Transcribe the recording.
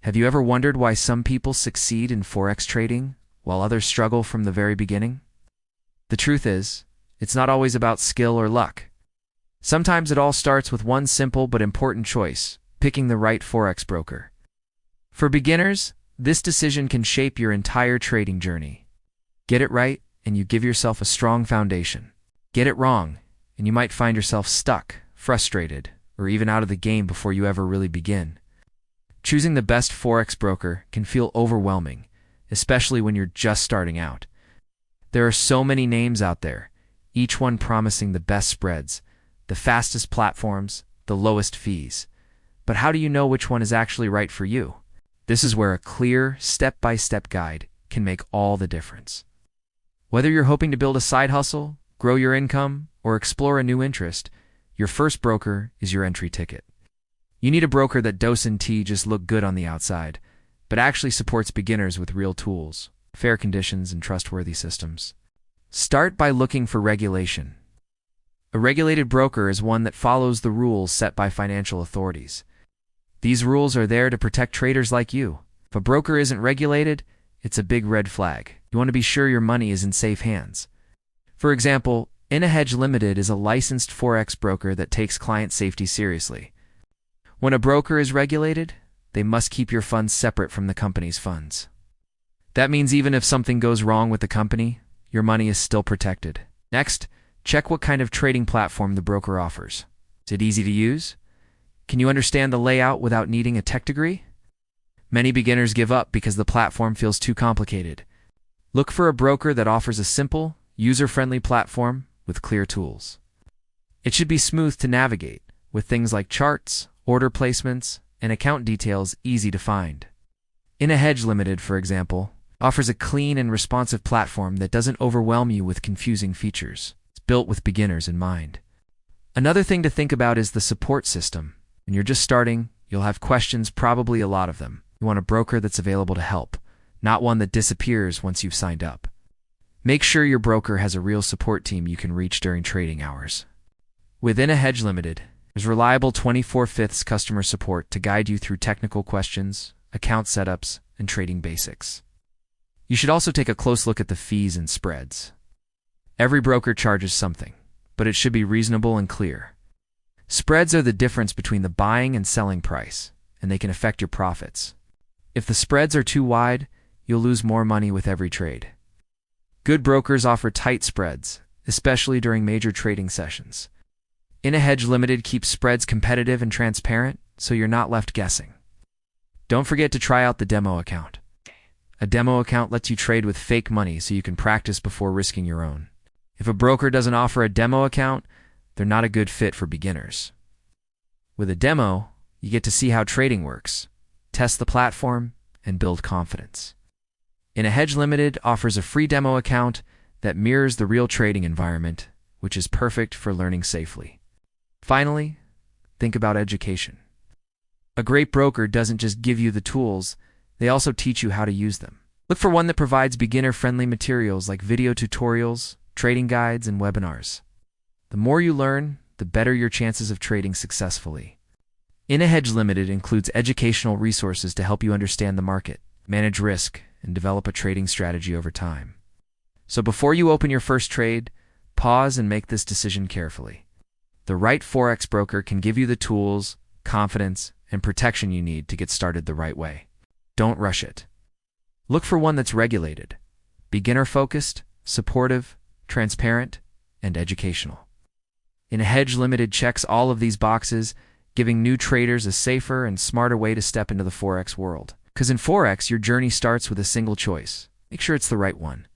Have you ever wondered why some people succeed in Forex trading while others struggle from the very beginning? The truth is, it's not always about skill or luck. Sometimes it all starts with one simple but important choice: picking the right Forex broker. For beginners, this decision can shape your entire trading journey. Get it right, and you give yourself a strong foundation. Get it wrong, and you might find yourself stuck, frustrated, or even out of the game before you ever really begin. Choosing the best Forex broker can feel overwhelming, especially when you're just starting out. There are so many names out there, each one promising the best spreads, the fastest platforms, the lowest fees. But how do you know which one is actually right for you? This is where a clear, step-by-step guide can make all the difference. Whether you're hoping to build a side hustle, grow your income, or explore a new interest, your first broker is your entry ticket. You need a broker that doesn't just look good on the outside, but actually supports beginners with real tools, fair conditions, and trustworthy systems. Start by looking for regulation. A regulated broker is one that follows the rules set by financial authorities. These rules are there to protect traders like you. If a broker isn't regulated, it's a big red flag. You want to be sure your money is in safe hands. For example, Innohedge Limited is a licensed Forex broker that takes client safety seriously. When a broker is regulated, they must keep your funds separate from the company's funds. That means even if something goes wrong with the company, your money is still protected. Next, check what kind of trading platform the broker offers. Is it easy to use? Can you understand the layout without needing a tech degree? Many beginners give up because the platform feels too complicated. Look for a broker that offers a simple, user-friendly platform with clear tools. It should be smooth to navigate, with things like charts, order placements, and account details easy to find. Innohedge Limited, for example, offers a clean and responsive platform that doesn't overwhelm you with confusing features. It's built with beginners in mind. Another thing to think about is the support system. When you're just starting, you'll have questions, probably a lot of them. You want a broker that's available to help, not one that disappears once you've signed up. Make sure your broker has a real support team you can reach during trading hours. With Innohedge Limited, there's reliable 24/5 customer support to guide you through technical questions, account setups, and trading basics. You should also take a close look at the fees and spreads. Every broker charges something, but it should be reasonable and clear. Spreads are the difference between the buying and selling price, and they can affect your profits. If the spreads are too wide, you'll lose more money with every trade. Good brokers offer tight spreads, especially during major trading sessions. Innohedge Limited keeps spreads competitive and transparent, so you're not left guessing. Don't forget to try out the demo account. A demo account lets you trade with fake money so you can practice before risking your own. If a broker doesn't offer a demo account, they're not a good fit for beginners. With a demo, you get to see how trading works, test the platform, and build confidence. Innohedge Limited offers a free demo account that mirrors the real trading environment, which is perfect for learning safely. Finally, think about education. A great broker doesn't just give you the tools, they also teach you how to use them. Look for one that provides beginner-friendly materials like video tutorials, trading guides, and webinars. The more you learn, the better your chances of trading successfully. Innohedge Limited includes educational resources to help you understand the market, manage risk, and develop a trading strategy over time. So before you open your first trade, pause and make this decision carefully. The right Forex broker can give you the tools, confidence, and protection you need to get started the right way. Don't rush it. Look for one that's regulated, beginner-focused, supportive, transparent, and educational. Innohedge Limited checks all of these boxes, giving new traders a safer and smarter way to step into the Forex world. Because in Forex, your journey starts with a single choice. Make sure it's the right one.